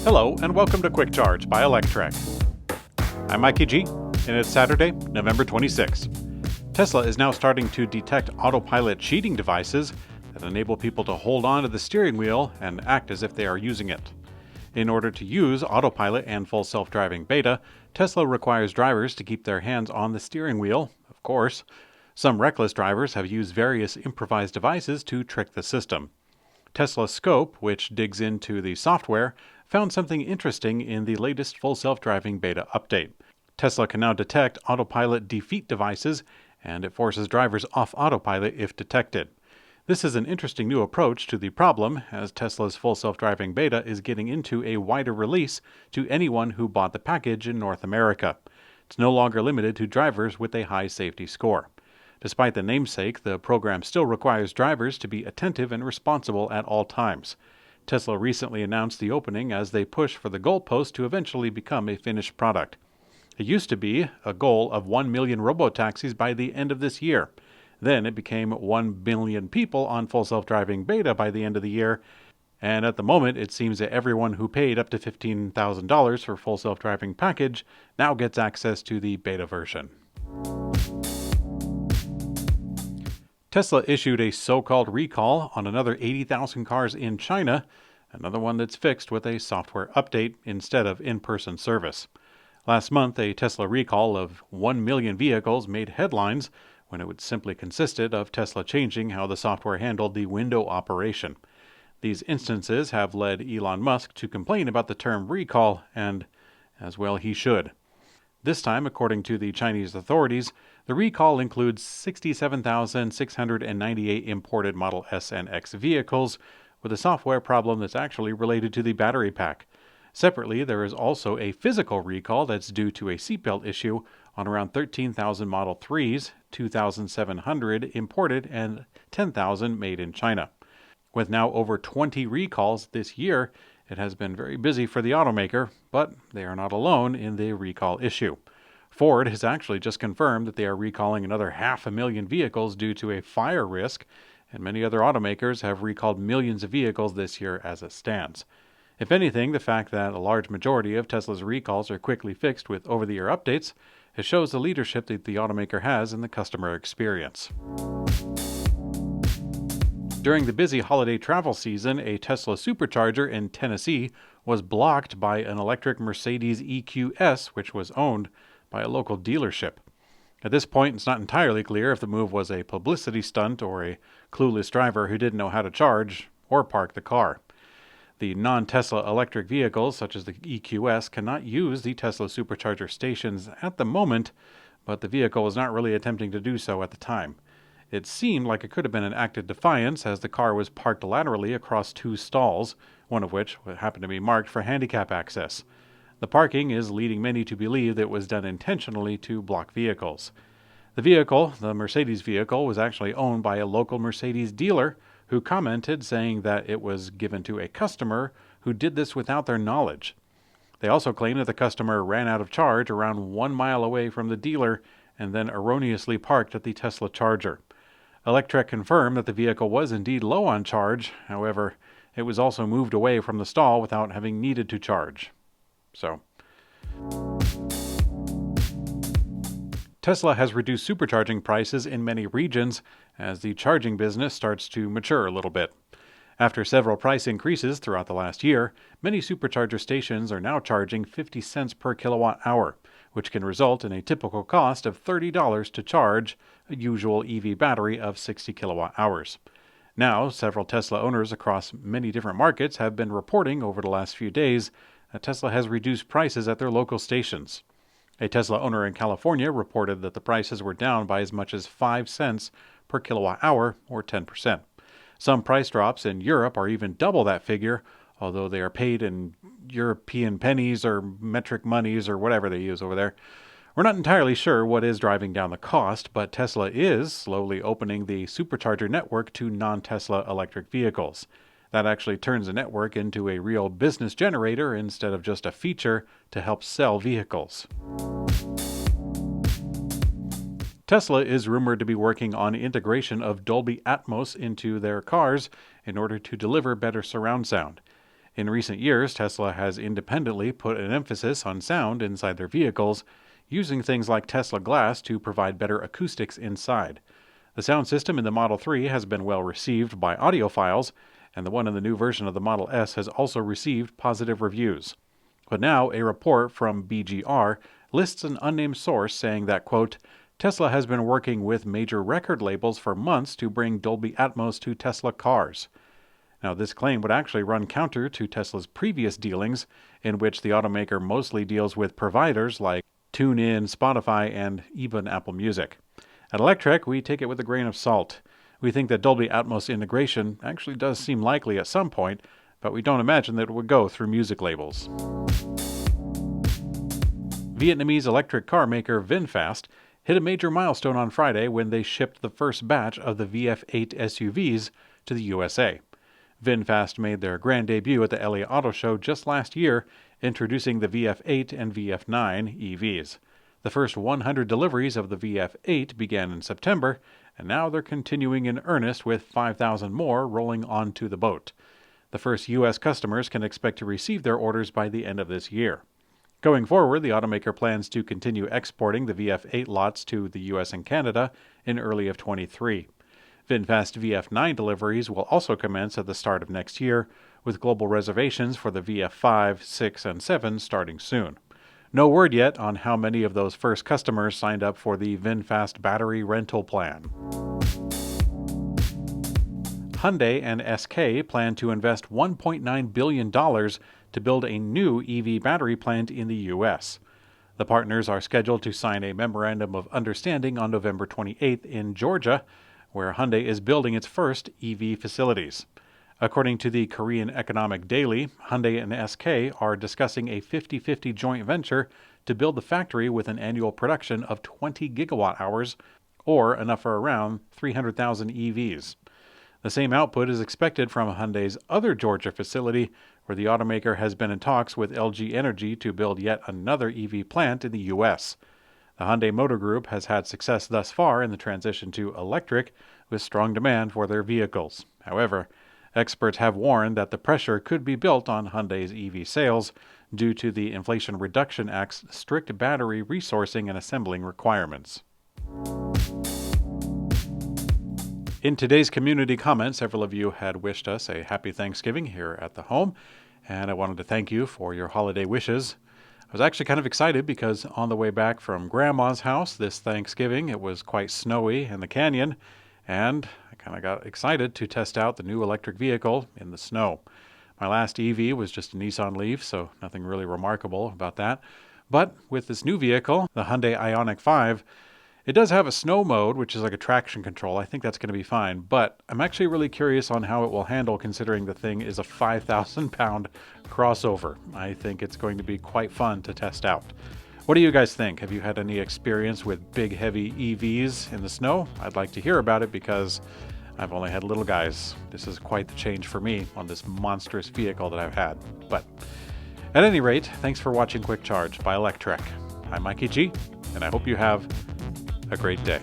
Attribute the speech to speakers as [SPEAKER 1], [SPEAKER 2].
[SPEAKER 1] Hello, and welcome to Quick Charge by Electrek. I'm Mikey G, and it's Saturday, November 26. Tesla is now starting to detect Autopilot cheating devices that enable people to hold on to the steering wheel and act as if they are using it. In order to use Autopilot and full self-driving beta, Tesla requires drivers to keep their hands on the steering wheel, of course. Some reckless drivers have used various improvised devices to trick the system. Tesla Scope, which digs into the software, found something interesting in the latest full self-driving beta update. Tesla can now detect Autopilot defeat devices, and it forces drivers off Autopilot if detected. This is an interesting new approach to the problem, as Tesla's full self-driving beta is getting into a wider release to anyone who bought the package in North America. It's no longer limited to drivers with a high safety score. Despite the namesake, the program still requires drivers to be attentive and responsible at all times. Tesla recently announced the opening as they push for the goalpost to eventually become a finished product. It used to be a goal of 1 million robotaxis by the end of this year. Then it became 1 billion people on full self-driving beta by the end of the year, and at the moment it seems that everyone who paid up to $15,000 for full self-driving package now gets access to the beta version. Tesla issued a so-called recall on another 80,000 cars in China, another one that's fixed with a software update instead of in-person service. Last month, a Tesla recall of 1 million vehicles made headlines when it would simply consisted of Tesla changing how the software handled the window operation. These instances have led Elon Musk to complain about the term recall, and as well he should. This time, according to the Chinese authorities, the recall includes 67,698 imported Model S and X vehicles with a software problem that's actually related to the battery pack. Separately, there is also a physical recall that's due to a seatbelt issue on around 13,000 Model 3s, 2,700 imported, and 10,000 made in China. With now over 20 recalls this year, it has been very busy for the automaker, but they are not alone in the recall issue. Ford has actually just confirmed that they are recalling another 500,000 vehicles due to a fire risk, and many other automakers have recalled millions of vehicles this year as it stands. If anything, the fact that a large majority of Tesla's recalls are quickly fixed with over-the-air updates, it shows the leadership that the automaker has in the customer experience. During the busy holiday travel season, a Tesla Supercharger in Tennessee was blocked by an electric Mercedes EQS, which was owned by a local dealership. At this point, it's not entirely clear if the move was a publicity stunt or a clueless driver who didn't know how to charge or park the car. The non-Tesla electric vehicles, such as the EQS, cannot use the Tesla Supercharger stations at the moment, but the vehicle was not really attempting to do so at the time. It seemed like it could have been an act of defiance, as the car was parked laterally across 2 stalls, one of which happened to be marked for handicap access. The parking is leading many to believe that it was done intentionally to block vehicles. The vehicle, the Mercedes vehicle, was actually owned by a local Mercedes dealer who commented saying that it was given to a customer who did this without their knowledge. They also claim that the customer ran out of charge around 1 mile away from the dealer and then erroneously parked at the Tesla charger. Electrek confirmed that the vehicle was indeed low on charge. However, it was also moved away from the stall without having needed to charge. Tesla has reduced supercharging prices in many regions as the charging business starts to mature a little bit. After several price increases throughout the last year, many supercharger stations are now charging 50 cents per kilowatt hour, which can result in a typical cost of $30 to charge a usual EV battery of 60 kilowatt hours. Now, several Tesla owners across many different markets have been reporting over the last few days that Tesla has reduced prices at their local stations. A Tesla owner in California reported that the prices were down by as much as 5 cents per kilowatt hour, or 10%. Some price drops in Europe are even double that figure, although they are paid in European pennies or metric monies or whatever they use over there. We're not entirely sure what is driving down the cost, but Tesla is slowly opening the supercharger network to non-Tesla electric vehicles. That actually turns the network into a real business generator instead of just a feature to help sell vehicles. Tesla is rumored to be working on integration of Dolby Atmos into their cars in order to deliver better surround sound. In recent years, Tesla has independently put an emphasis on sound inside their vehicles, using things like Tesla Glass to provide better acoustics inside. The sound system in the Model 3 has been well received by audiophiles, and the one in the new version of the Model S has also received positive reviews. But now, a report from BGR lists an unnamed source saying that, quote, Tesla has been working with major record labels for months to bring Dolby Atmos to Tesla cars. Now, this claim would actually run counter to Tesla's previous dealings, in which the automaker mostly deals with providers like TuneIn, Spotify, and even Apple Music. At Electrek, we take it with a grain of salt. We think that Dolby Atmos integration actually does seem likely at some point, but we don't imagine that it would go through music labels. Vietnamese electric car maker Vinfast hit a major milestone on Friday when they shipped the first batch of the VF8 SUVs to the USA. Vinfast made their grand debut at the LA Auto Show just last year, introducing the VF8 and VF9 EVs. The first 100 deliveries of the VF8 began in September, and now they're continuing in earnest with 5,000 more rolling onto the boat. The first U.S. customers can expect to receive their orders by the end of this year. Going forward, the automaker plans to continue exporting the VF8 lots to the U.S. and Canada in early of 2023. VinFast VF9 deliveries will also commence at the start of next year, with global reservations for the VF5, 6, and 7 starting soon. No word yet on how many of those first customers signed up for the VinFast battery rental plan. Hyundai and SK plan to invest $1.9 billion to build a new EV battery plant in the U.S. The partners are scheduled to sign a memorandum of understanding on November 28th in Georgia, where Hyundai is building its first EV facilities. According to the Korean Economic Daily, Hyundai and SK are discussing a 50-50 joint venture to build the factory with an annual production of 20 gigawatt hours, or enough for around 300,000 EVs. The same output is expected from Hyundai's other Georgia facility, where the automaker has been in talks with LG Energy to build yet another EV plant in the U.S. The Hyundai Motor Group has had success thus far in the transition to electric, with strong demand for their vehicles. However, experts have warned that the pressure could be built on Hyundai's EV sales due to the Inflation Reduction Act's strict battery resourcing and assembling requirements. In today's community comments, several of you had wished us a happy Thanksgiving here at the home, and I wanted to thank you for your holiday wishes. I was actually kind of excited because on the way back from Grandma's house this Thanksgiving, it was quite snowy in the canyon, and I kind of got excited to test out the new electric vehicle in the snow. My last EV was just a Nissan Leaf, so nothing really remarkable about that. But with this new vehicle, the Hyundai Ioniq 5, it does have a snow mode, which is like a traction control. I think that's going to be fine, but I'm actually really curious on how it will handle considering the thing is a 5,000-pound crossover. I think it's going to be quite fun to test out. What do you guys think? Have you had any experience with big, heavy EVs in the snow? I'd like to hear about it because I've only had little guys. This is quite the change for me on this monstrous vehicle that I've had. But at any rate, thanks for watching Quick Charge by Electrek. I'm Mikey G, and I hope you have a great day.